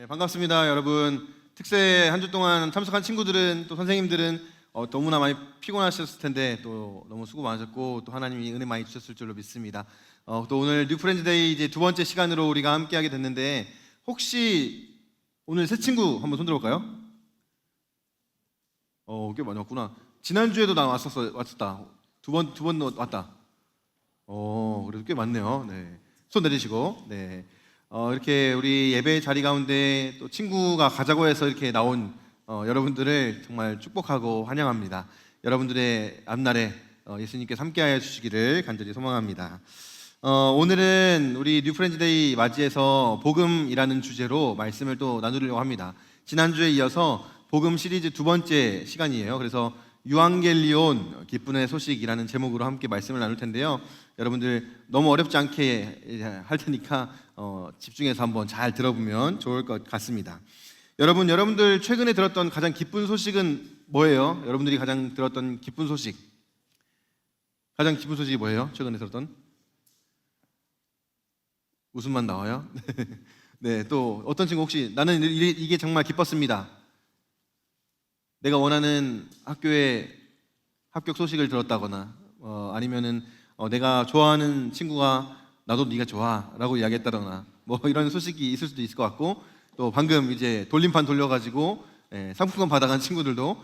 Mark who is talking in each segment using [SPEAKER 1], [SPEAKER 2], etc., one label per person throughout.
[SPEAKER 1] 네, 반갑습니다, 여러분. 특세 한 주 동안 참석한 친구들은 또 선생님들은 너무나 많이 피곤하셨을 텐데 또 너무 수고 많으셨고 또 하나님이 은혜 많이 주셨을 줄로 믿습니다. 또 오늘 뉴 프렌즈 데이 이제 두 번째 시간으로 우리가 함께하게 됐는데 혹시 오늘 새 친구 한번 손 들어볼까요? 꽤 많이 왔구나. 지난 주에도 나 왔었다. 두 번 왔다. 그래도 꽤 많네요. 네, 손 내리시고 네. 이렇게 우리 예배 자리 가운데 또 친구가 가자고 해서 이렇게 나온 여러분들을 정말 축복하고 환영합니다. 여러분들의 앞날에 예수님께서 함께하여 주시기를 간절히 소망합니다. 오늘은 우리 뉴 프렌즈 데이 맞이해서 복음이라는 주제로 말씀을 또 나누려고 합니다. 지난주에 이어서 복음 시리즈 두 번째 시간이에요. 그래서 유앙겔리온 기쁨의 소식이라는 제목으로 함께 말씀을 나눌 텐데요. 여러분들 너무 어렵지 않게 할 테니까 집중해서 한번 잘 들어보면 좋을 것 같습니다. 여러분들 최근에 들었던 가장 기쁜 소식은 뭐예요? 여러분들이 가장 들었던 기쁜 소식, 가장 기쁜 소식이 뭐예요? 최근에 들었던? 웃음만 나와요? 네, 또 어떤 친구 혹시 나는 이게 정말 기뻤습니다, 내가 원하는 학교에 합격 소식을 들었다거나 아니면은 내가 좋아하는 친구가 나도 네가 좋아 라고 이야기했다거나 뭐 이런 소식이 있을 수도 있을 것 같고, 또 방금 이제 돌림판 돌려가지고 상품권 받아간 친구들도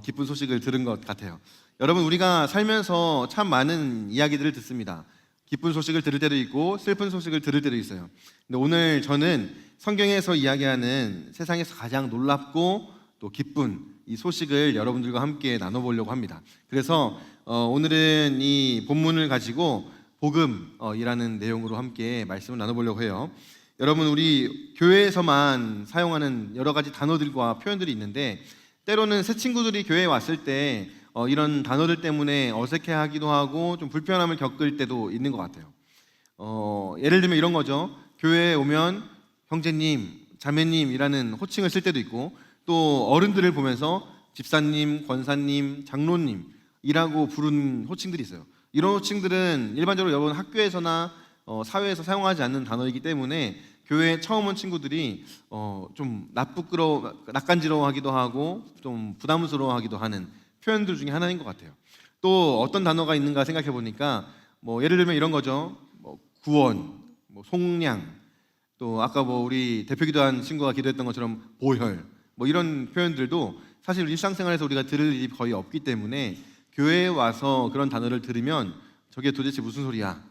[SPEAKER 1] 기쁜 소식을 들은 것 같아요. 여러분, 우리가 살면서 참 많은 이야기들을 듣습니다. 기쁜 소식을 들을 때도 있고 슬픈 소식을 들을 때도 있어요. 근데 오늘 저는 성경에서 이야기하는 세상에서 가장 놀랍고 또 기쁜 이 소식을 여러분들과 함께 나눠보려고 합니다. 그래서 오늘은 이 본문을 가지고 복음이라는 내용으로 함께 말씀을 나눠보려고 해요. 여러분, 우리 교회에서만 사용하는 여러 가지 단어들과 표현들이 있는데 때로는 새 친구들이 교회에 왔을 때 이런 단어들 때문에 어색해하기도 하고 좀 불편함을 겪을 때도 있는 것 같아요. 예를 들면 이런 거죠. 교회에 오면 형제님, 자매님이라는 호칭을 쓸 때도 있고, 또 어른들을 보면서 집사님, 권사님, 장로님이라고 부르는 호칭들이 있어요. 이런 호칭들은 일반적으로 여러분 학교에서나 사회에서 사용하지 않는 단어이기 때문에 교회에 처음 온 친구들이 좀 낯간지러워하기도 하고 좀 부담스러워하기도 하는 표현들 중에 하나인 것 같아요. 또 어떤 단어가 있는가 생각해 보니까 뭐 예를 들면 이런 거죠. 뭐 구원, 뭐 속량, 또 아까 뭐 우리 대표 기도한 친구가 기도했던 것처럼 보혈, 뭐 이런 표현들도 사실 일상생활에서 우리가 들을 일이 거의 없기 때문에 교회에 와서 그런 단어를 들으면 저게 도대체 무슨 소리야,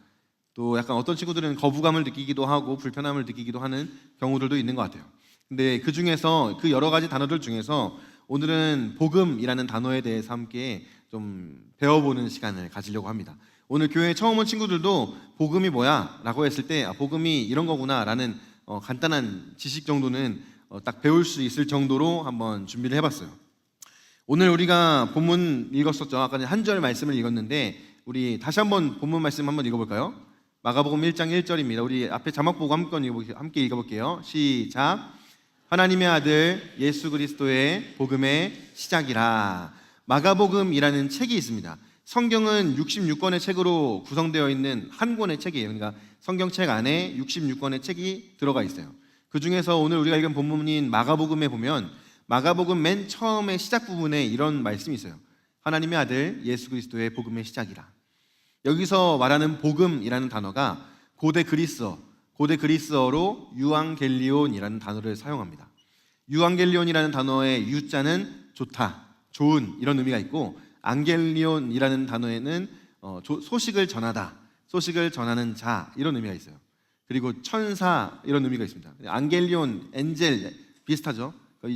[SPEAKER 1] 또 약간 어떤 친구들은 거부감을 느끼기도 하고 불편함을 느끼기도 하는 경우들도 있는 것 같아요. 근데 그 중에서 그 여러 가지 단어들 중에서 오늘은 복음이라는 단어에 대해서 함께 좀 배워보는 시간을 가지려고 합니다. 오늘 교회에 처음 온 친구들도 복음이 뭐야? 라고 했을 때 복음이 이런 거구나 라는 간단한 지식 정도는 딱 배울 수 있을 정도로 한번 준비를 해봤어요. 오늘 우리가 본문 읽었었죠. 아까 한 절 말씀을 읽었는데 우리 다시 한번 본문 말씀 한번 읽어볼까요? 마가복음 1장 1절입니다. 우리 앞에 자막 보고 함께 읽어볼게요. 시작. 하나님의 아들 예수 그리스도의 복음의 시작이라. 마가복음이라는 책이 있습니다. 성경은 66권의 책으로 구성되어 있는 한 권의 책이에요. 그러니까 성경책 안에 66권의 책이 들어가 있어요. 그 중에서 오늘 우리가 읽은 본문인 마가복음에 보면 마가복음 맨 처음의 시작 부분에 이런 말씀이 있어요. 하나님의 아들 예수 그리스도의 복음의 시작이라. 여기서 말하는 복음이라는 단어가 고대 그리스어로 유앙겔리온이라는 단어를 사용합니다. 유앙겔리온이라는 단어의 유자는 좋다, 좋은 이런 의미가 있고, 앙겔리온이라는 단어에는 소식을 전하다, 소식을 전하는 자 이런 의미가 있어요. 그리고 천사 이런 의미가 있습니다. 앙겔리온, 엔젤 비슷하죠.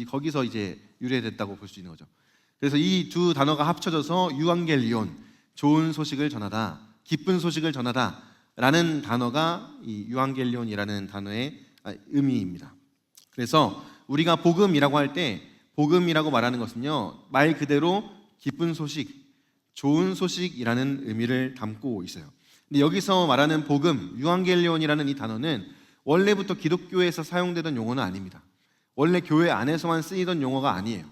[SPEAKER 1] 거기서 이제 유래됐다고 볼 수 있는 거죠. 그래서 이 두 단어가 합쳐져서 유앙겔리온, 좋은 소식을 전하다, 기쁜 소식을 전하다 라는 단어가 이 유앙겔리온이라는 단어의 의미입니다. 그래서 우리가 복음이라고 할 때 복음이라고 말하는 것은요, 말 그대로 기쁜 소식, 좋은 소식이라는 의미를 담고 있어요. 근데 여기서 말하는 복음, 유앙겔리온이라는 이 단어는 원래부터 기독교에서 사용되던 용어는 아닙니다. 원래 교회 안에서만 쓰이던 용어가 아니에요.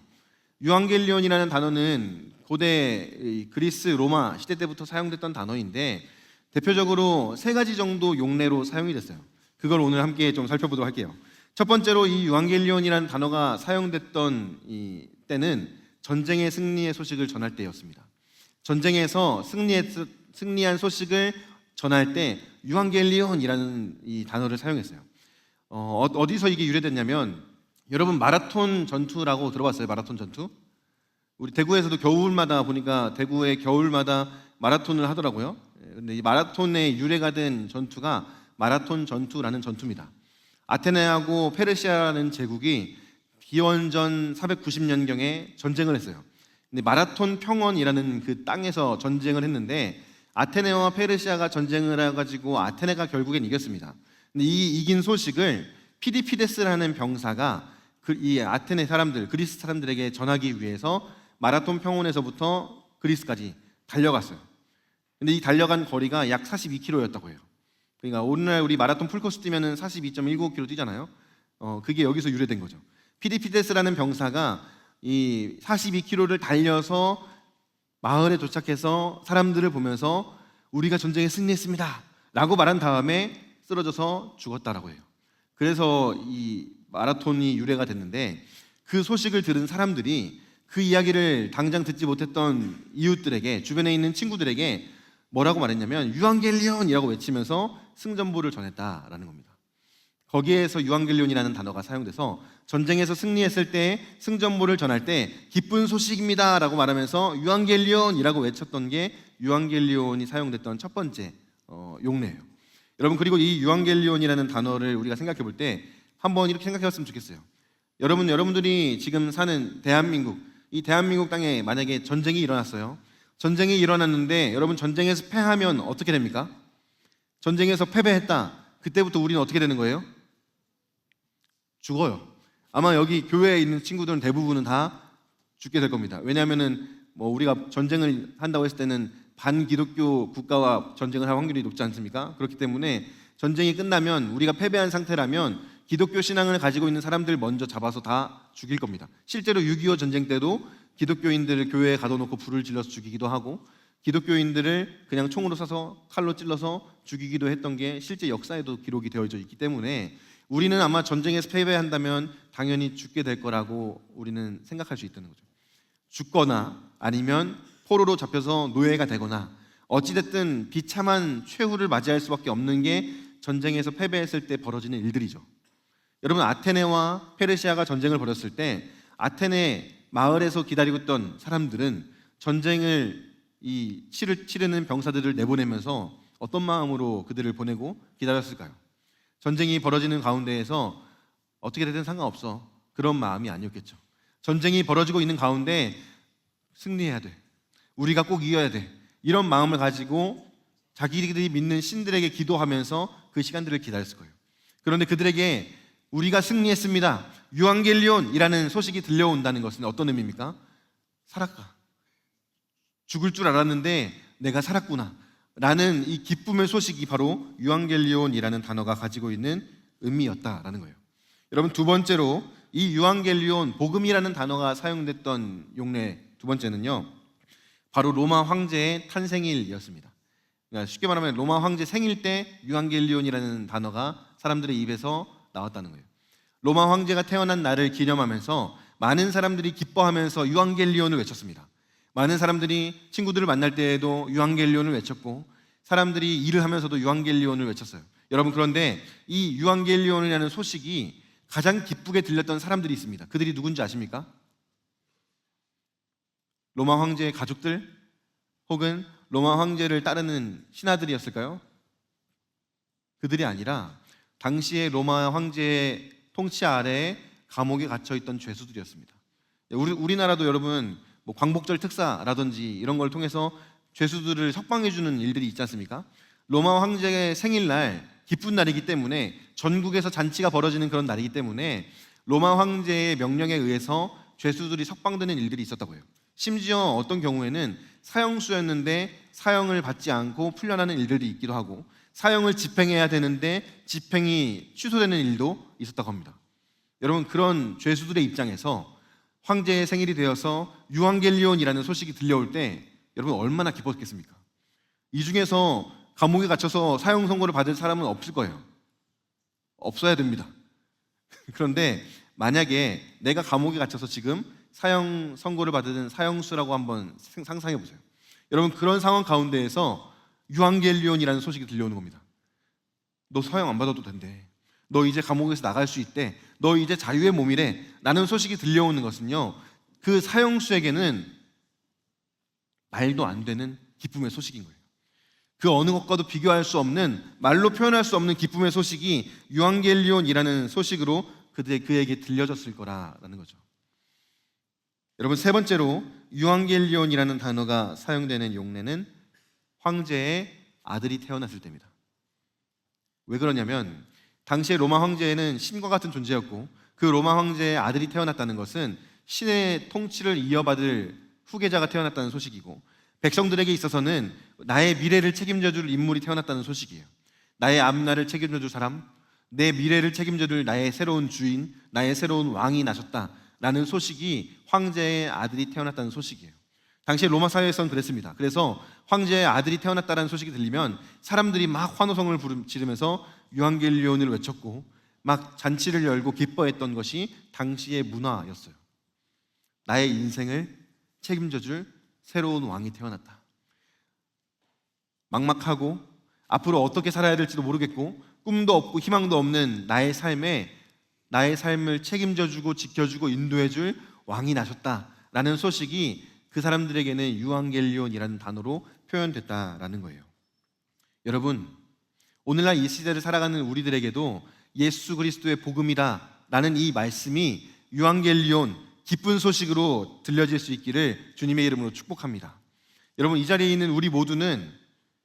[SPEAKER 1] 유앙겔리온이라는 단어는 고대 그리스 로마 시대 때부터 사용됐던 단어인데 대표적으로 세 가지 정도 용례로 사용이 됐어요. 그걸 오늘 함께 좀 살펴보도록 할게요. 첫 번째로 이 유앙겔리온이라는 단어가 사용됐던 이 때는 전쟁의 승리의 소식을 전할 때였습니다. 전쟁에서 승리한 소식을 전할 때 유앙겔리온이라는 이 단어를 사용했어요. 어디서 이게 유래됐냐면, 여러분 마라톤 전투라고 들어봤어요? 마라톤 전투? 우리 대구에서도 겨울마다 보니까 대구에 겨울마다 마라톤을 하더라고요. 근데 이 마라톤의 유래가 된 전투가 마라톤 전투라는 전투입니다. 아테네하고 페르시아라는 제국이 기원전 490년경에 전쟁을 했어요. 근데 마라톤 평원이라는 그 땅에서 전쟁을 했는데, 아테네와 페르시아가 전쟁을 해가지고 아테네가 결국엔 이겼습니다. 근데 이 이긴 소식을 피디피데스라는 병사가 이 아테네 사람들, 그리스 사람들에게 전하기 위해서 마라톤 평원에서부터 그리스까지 달려갔어요. 근데 이 달려간 거리가 약 42km였다고 해요. 그러니까 오늘날 우리 마라톤 풀코스 뛰면은 42.195km 뛰잖아요. 그게 여기서 유래된 거죠. 피디피데스라는 병사가 이 42km를 달려서 마을에 도착해서 사람들을 보면서 우리가 전쟁에 승리했습니다 라고 말한 다음에 쓰러져서 죽었다라고 해요. 그래서 이 마라톤이 유래가 됐는데, 그 소식을 들은 사람들이 그 이야기를 당장 듣지 못했던 이웃들에게, 주변에 있는 친구들에게 뭐라고 말했냐면 유앙겔리온이라고 외치면서 승전보를 전했다라는 겁니다. 거기에서 유앙겔리온이라는 단어가 사용돼서 전쟁에서 승리했을 때 승전보를 전할 때 기쁜 소식입니다 라고 말하면서 유앙겔리온이라고 외쳤던 게 유앙겔리온이 사용됐던 첫 번째 용례예요. 여러분, 그리고 이 유앙겔리온이라는 단어를 우리가 생각해 볼 때 한번 이렇게 생각해 봤으면 좋겠어요. 여러분들이 지금 사는 대한민국, 이 대한민국 땅에 만약에 전쟁이 일어났어요. 전쟁이 일어났는데 여러분, 전쟁에서 패하면 어떻게 됩니까? 전쟁에서 패배했다. 그때부터 우리는 어떻게 되는 거예요? 죽어요. 아마 여기 교회에 있는 친구들은 대부분은 다 죽게 될 겁니다. 왜냐하면은 우리가 전쟁을 한다고 했을 때는 반기독교 국가와 전쟁을 할 확률이 높지 않습니까? 그렇기 때문에 전쟁이 끝나면 우리가 패배한 상태라면 기독교 신앙을 가지고 있는 사람들 먼저 잡아서 다 죽일 겁니다. 실제로 6.25 전쟁 때도 기독교인들을 교회에 가둬놓고 불을 질러서 죽이기도 하고, 기독교인들을 그냥 총으로 쏴서 칼로 찔러서 죽이기도 했던 게 실제 역사에도 기록이 되어져 있기 때문에 우리는 아마 전쟁에서 패배한다면 당연히 죽게 될 거라고 우리는 생각할 수 있다는 거죠. 죽거나 아니면 포로로 잡혀서 노예가 되거나 어찌됐든 비참한 최후를 맞이할 수밖에 없는 게 전쟁에서 패배했을 때 벌어지는 일들이죠. 여러분, 아테네와 페르시아가 전쟁을 벌였을 때 아테네 마을에서 기다리고 있던 사람들은 전쟁을 치르는 병사들을 내보내면서 어떤 마음으로 그들을 보내고 기다렸을까요? 전쟁이 벌어지는 가운데에서 어떻게 되든 상관없어, 그런 마음이 아니었겠죠. 전쟁이 벌어지고 있는 가운데 승리해야 돼, 우리가 꼭 이겨야 돼, 이런 마음을 가지고 자기들이 믿는 신들에게 기도하면서 그 시간들을 기다렸을 거예요. 그런데 그들에게 우리가 승리했습니다, 유앙겔리온이라는 소식이 들려온다는 것은 어떤 의미입니까? 살았다, 죽을 줄 알았는데 내가 살았구나 라는 이 기쁨의 소식이 바로 유앙겔리온이라는 단어가 가지고 있는 의미였다라는 거예요. 여러분, 두 번째로 이 유앙겔리온, 복음이라는 단어가 사용됐던 용례 두 번째는요, 바로 로마 황제의 탄생일이었습니다. 그러니까 쉽게 말하면 로마 황제 생일 때 유앙겔리온이라는 단어가 사람들의 입에서 나왔다는 거예요. 로마 황제가 태어난 날을 기념하면서 많은 사람들이 기뻐하면서 유앙겔리온을 외쳤습니다. 많은 사람들이 친구들을 만날 때에도 유앙겔리온을 외쳤고, 사람들이 일을 하면서도 유앙겔리온을 외쳤어요. 여러분, 그런데 이 유앙겔리온이라는 소식이 가장 기쁘게 들렸던 사람들이 있습니다. 그들이 누군지 아십니까? 로마 황제의 가족들, 혹은 로마 황제를 따르는 신하들이었을까요? 그들이 아니라 당시의 로마 황제의 통치 아래에 감옥에 갇혀 있던 죄수들이었습니다. 우리나라도 여러분 광복절 특사라든지 이런 걸 통해서 죄수들을 석방해 주는 일들이 있지 않습니까? 로마 황제의 생일날 기쁜 날이기 때문에, 전국에서 잔치가 벌어지는 그런 날이기 때문에 로마 황제의 명령에 의해서 죄수들이 석방되는 일들이 있었다고 해요. 심지어 어떤 경우에는 사형수였는데 사형을 받지 않고 풀려나는 일들이 있기도 하고, 사형을 집행해야 되는데 집행이 취소되는 일도 있었다고 합니다. 여러분, 그런 죄수들의 입장에서 황제의 생일이 되어서 유앙겔리온이라는 소식이 들려올 때 여러분 얼마나 기뻤겠습니까? 이 중에서 감옥에 갇혀서 사형 선고를 받을 사람은 없을 거예요. 없어야 됩니다. 그런데 만약에 내가 감옥에 갇혀서 지금 사형 선고를 받은 사형수라고 한번 상상해 보세요. 여러분, 그런 상황 가운데에서 유앙겔리온이라는 소식이 들려오는 겁니다. 너 사형 안 받아도 된대. 너 이제 감옥에서 나갈 수 있대. 너 이제 자유의 몸이래. 라는 소식이 들려오는 것은요, 그 사형수에게는 말도 안 되는 기쁨의 소식인 거예요. 그 어느 것과도 비교할 수 없는, 말로 표현할 수 없는 기쁨의 소식이 유앙겔리온이라는 소식으로 그에게 들려졌을 거라는 거죠. 여러분, 세 번째로 유앙겔리온이라는 단어가 사용되는 용례는 황제의 아들이 태어났을 때입니다. 왜 그러냐면 당시에 로마 황제는 신과 같은 존재였고, 그 로마 황제의 아들이 태어났다는 것은 신의 통치를 이어받을 후계자가 태어났다는 소식이고, 백성들에게 있어서는 나의 미래를 책임져 줄 인물이 태어났다는 소식이에요. 나의 앞날을 책임져 줄 사람, 내 미래를 책임져 줄 나의 새로운 주인, 나의 새로운 왕이 나셨다라는 소식이 황제의 아들이 태어났다는 소식이에요. 당시 로마 사회에서는 그랬습니다. 그래서 황제의 아들이 태어났다는 소식이 들리면 사람들이 막 환호성을 지르면서 유앙겔리온을 외쳤고 막 잔치를 열고 기뻐했던 것이 당시의 문화였어요. 나의 인생을 책임져 줄 새로운 왕이 태어났다. 막막하고 앞으로 어떻게 살아야 될지도 모르겠고 꿈도 없고 희망도 없는 나의 삶을 책임져 주고 지켜주고 인도해 줄 왕이 나셨다라는 소식이 그 사람들에게는 유앙겔리온이라는 단어로 표현됐다라는 거예요. 여러분, 오늘날 이 시대를 살아가는 우리들에게도 예수 그리스도의 복음이라는 이 말씀이 유앙겔리온, 기쁜 소식으로 들려질 수 있기를 주님의 이름으로 축복합니다. 여러분, 이 자리에 있는 우리 모두는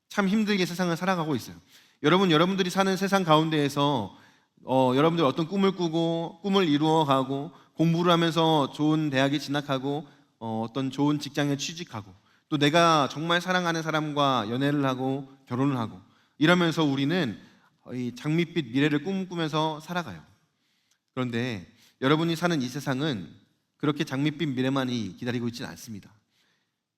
[SPEAKER 1] 참 힘들게 세상을 살아가고 있어요. 여러분들이 사는 세상 가운데에서 여러분들 어떤 꿈을 꾸고 꿈을 이루어가고 공부를 하면서 좋은 대학에 진학하고 어떤 좋은 직장에 취직하고 또 내가 정말 사랑하는 사람과 연애를 하고 결혼을 하고 이러면서 우리는 이 장밋빛 미래를 꿈꾸면서 살아가요. 그런데 여러분이 사는 이 세상은 그렇게 장밋빛 미래만이 기다리고 있지는 않습니다.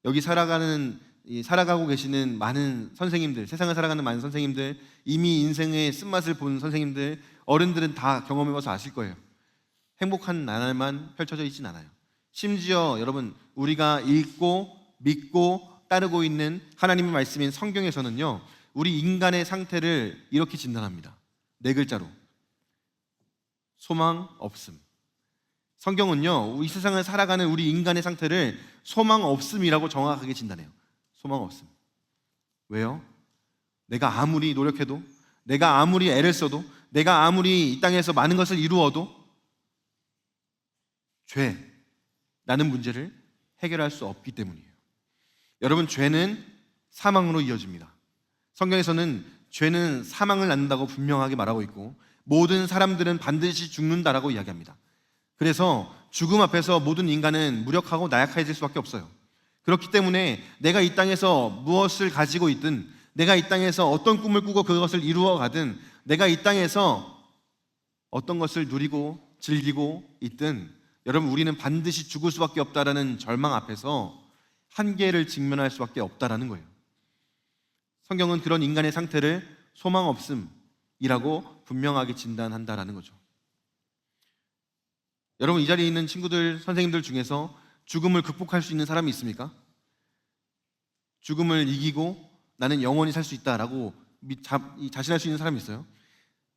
[SPEAKER 1] 여기 살아가고 계시는 많은 선생님들, 세상을 살아가는 많은 선생님들, 이미 인생의 쓴맛을 본 선생님들, 어른들은 다 경험해봐서 아실 거예요. 행복한 나날만 펼쳐져 있진 않아요. 심지어 여러분, 우리가 읽고 믿고 따르고 있는 하나님의 말씀인 성경에서는요, 우리 인간의 상태를 이렇게 진단합니다. 4글자로 소망 없음. 성경은요, 이 세상을 살아가는 우리 인간의 상태를 소망 없음이라고 정확하게 진단해요. 소망 없음. 왜요? 내가 아무리 노력해도, 내가 아무리 애를 써도, 내가 아무리 이 땅에서 많은 것을 이루어도 죄라는 문제를 해결할 수 없기 때문이에요. 여러분, 죄는 사망으로 이어집니다. 성경에서는 죄는 사망을 낳는다고 분명하게 말하고 있고 모든 사람들은 반드시 죽는다라고 이야기합니다. 그래서 죽음 앞에서 모든 인간은 무력하고 나약해질 수밖에 없어요. 그렇기 때문에 내가 이 땅에서 무엇을 가지고 있든, 내가 이 땅에서 어떤 꿈을 꾸고 그것을 이루어 가든, 내가 이 땅에서 어떤 것을 누리고 즐기고 있든, 여러분, 우리는 반드시 죽을 수밖에 없다라는 절망 앞에서 한계를 직면할 수밖에 없다라는 거예요. 성경은 그런 인간의 상태를 소망 없음이라고 분명하게 진단한다라는 거죠. 여러분, 이 자리에 있는 친구들, 선생님들 중에서 죽음을 극복할 수 있는 사람이 있습니까? 죽음을 이기고 나는 영원히 살 수 있다라고 자신할 수 있는 사람이 있어요?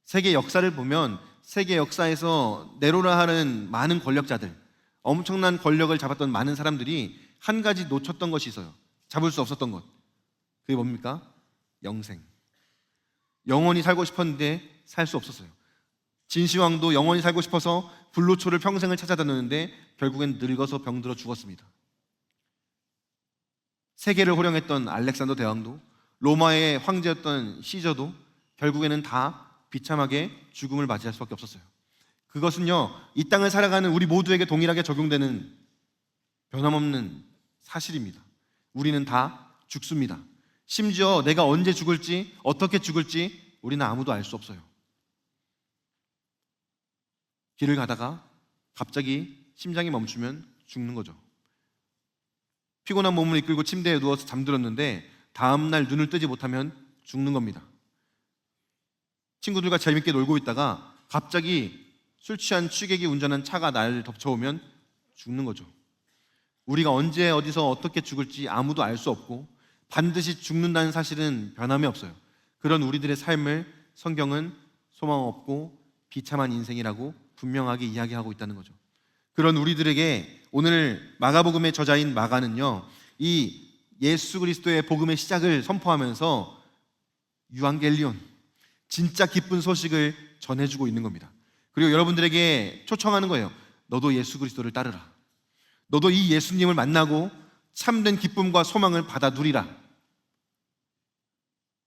[SPEAKER 1] 세계 역사를 보면 세계 역사에서 네로라 하는 많은 권력자들, 엄청난 권력을 잡았던 많은 사람들이 한 가지 놓쳤던 것이 있어요. 잡을 수 없었던 것. 그게 뭡니까? 영생. 영원히 살고 싶었는데 살 수 없었어요. 진시황도 영원히 살고 싶어서 불로초를 평생을 찾아다녔는데 결국엔 늙어서 병들어 죽었습니다. 세계를 호령했던 알렉산더 대왕도, 로마의 황제였던 시저도 결국에는 다 비참하게 죽음을 맞이할 수밖에 없었어요. 그것은요, 이 땅을 살아가는 우리 모두에게 동일하게 적용되는 변함없는 사실입니다. 우리는 다 죽습니다. 심지어 내가 언제 죽을지, 어떻게 죽을지 우리는 아무도 알 수 없어요. 길을 가다가 갑자기 심장이 멈추면 죽는 거죠. 피곤한 몸을 이끌고 침대에 누워서 잠들었는데 다음날 눈을 뜨지 못하면 죽는 겁니다. 친구들과 재밌게 놀고 있다가 갑자기 술 취한 취객이 운전한 차가 나를 덮쳐오면 죽는 거죠. 우리가 언제 어디서 어떻게 죽을지 아무도 알 수 없고 반드시 죽는다는 사실은 변함이 없어요. 그런 우리들의 삶을 성경은 소망 없고 비참한 인생이라고 분명하게 이야기하고 있다는 거죠. 그런 우리들에게 오늘 마가복음의 저자인 마가는요, 이 예수 그리스도의 복음의 시작을 선포하면서 유앙겔리온, 진짜 기쁜 소식을 전해주고 있는 겁니다. 그리고 여러분들에게 초청하는 거예요. 너도 예수 그리스도를 따르라. 너도 이 예수님을 만나고 참된 기쁨과 소망을 받아 누리라.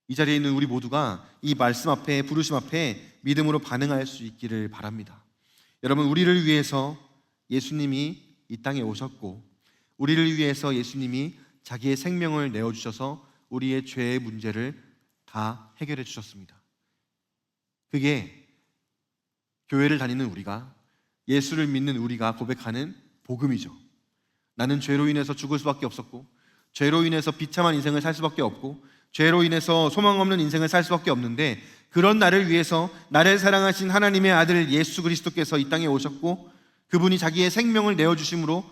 [SPEAKER 1] 이 자리에 있는 우리 모두가 이 말씀 앞에, 부르심 앞에 믿음으로 반응할 수 있기를 바랍니다. 여러분, 우리를 위해서 예수님이 이 땅에 오셨고, 우리를 위해서 예수님이 자기의 생명을 내어주셔서 우리의 죄의 문제를 다 해결해 주셨습니다. 그게 교회를 다니는 우리가, 예수를 믿는 우리가 고백하는 복음이죠. 나는 죄로 인해서 죽을 수밖에 없었고, 죄로 인해서 비참한 인생을 살 수밖에 없고, 죄로 인해서 소망 없는 인생을 살 수밖에 없는데, 그런 나를 위해서 나를 사랑하신 하나님의 아들 예수 그리스도께서 이 땅에 오셨고, 그분이 자기의 생명을 내어주심으로,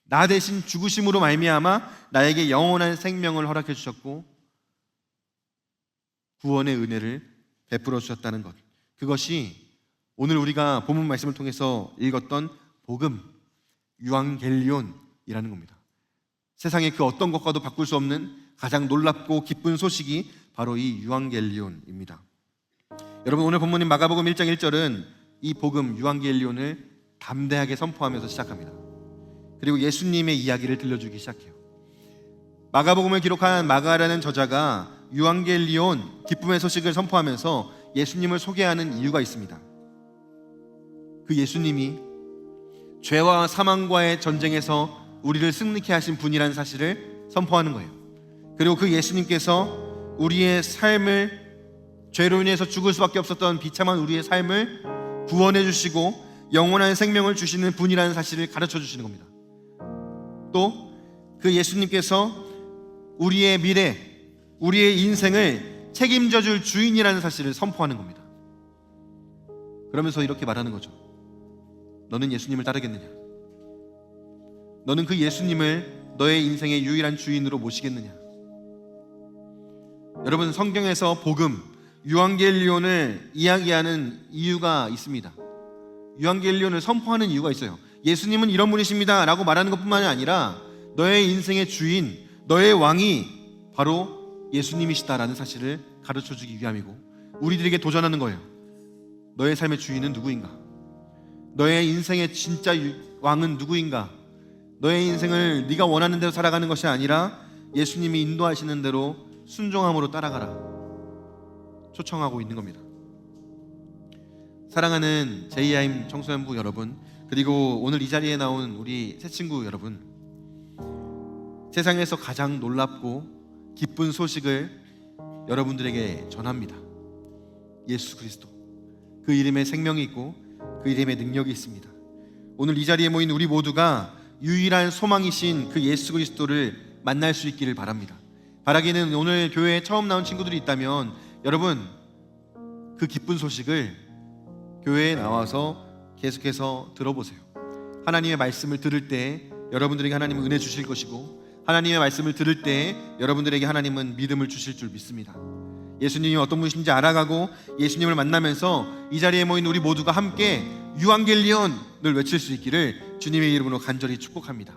[SPEAKER 1] 나 대신 죽으심으로 말미암아 나에게 영원한 생명을 허락해 주셨고 구원의 은혜를 베풀어 주셨다는 것, 그것이 오늘 우리가 본문 말씀을 통해서 읽었던 복음, 유앙겔리온이라는 겁니다. 세상의 그 어떤 것과도 바꿀 수 없는 가장 놀랍고 기쁜 소식이 바로 이 유앙겔리온입니다. 여러분, 오늘 본문인 마가복음 1장 1절은 이 복음 유앙겔리온을 담대하게 선포하면서 시작합니다. 그리고 예수님의 이야기를 들려주기 시작해요. 마가복음을 기록한 마가라는 저자가 유앙겔리온, 기쁨의 소식을 선포하면서 예수님을 소개하는 이유가 있습니다. 그 예수님이 죄와 사망과의 전쟁에서 우리를 승리케 하신 분이라는 사실을 선포하는 거예요. 그리고 그 예수님께서 우리의 삶을, 죄로 인해서 죽을 수밖에 없었던 비참한 우리의 삶을 구원해 주시고 영원한 생명을 주시는 분이라는 사실을 가르쳐 주시는 겁니다. 또 그 예수님께서 우리의 미래, 우리의 인생을 책임져 줄 주인이라는 사실을 선포하는 겁니다. 그러면서 이렇게 말하는 거죠. 너는 예수님을 따르겠느냐? 너는 그 예수님을 너의 인생의 유일한 주인으로 모시겠느냐? 여러분, 성경에서 복음, 유앙겔리온을 이야기하는 이유가 있습니다. 유앙겔리온을 선포하는 이유가 있어요. 예수님은 이런 분이십니다 라고 말하는 것뿐만이 아니라 너의 인생의 주인, 너의 왕이 바로 예수님이시다라는 사실을 가르쳐주기 위함이고, 우리들에게 도전하는 거예요. 너의 삶의 주인은 누구인가? 너의 인생의 진짜 왕은 누구인가? 너의 인생을 네가 원하는 대로 살아가는 것이 아니라 예수님이 인도하시는 대로 순종함으로 따라가라, 초청하고 있는 겁니다. 사랑하는 JIM 청소년부 여러분, 그리고 오늘 이 자리에 나온 우리 새 친구 여러분, 세상에서 가장 놀랍고 기쁜 소식을 여러분들에게 전합니다. 예수 그리스도, 그 이름에 생명이 있고 그 이름에 능력이 있습니다. 오늘 이 자리에 모인 우리 모두가 유일한 소망이신 그 예수 그리스도를 만날 수 있기를 바랍니다. 바라기는 오늘 교회에 처음 나온 친구들이 있다면 여러분, 그 기쁜 소식을 교회에 나와서 계속해서 들어보세요. 하나님의 말씀을 들을 때 여러분들에게 하나님은 은혜 주실 것이고, 하나님의 말씀을 들을 때 여러분들에게 하나님은 믿음을 주실 줄 믿습니다. 예수님이 어떤 분이신지 알아가고 예수님을 만나면서 이 자리에 모인 우리 모두가 함께 유앙겔리온을 외칠 수 있기를 주님의 이름으로 간절히 축복합니다.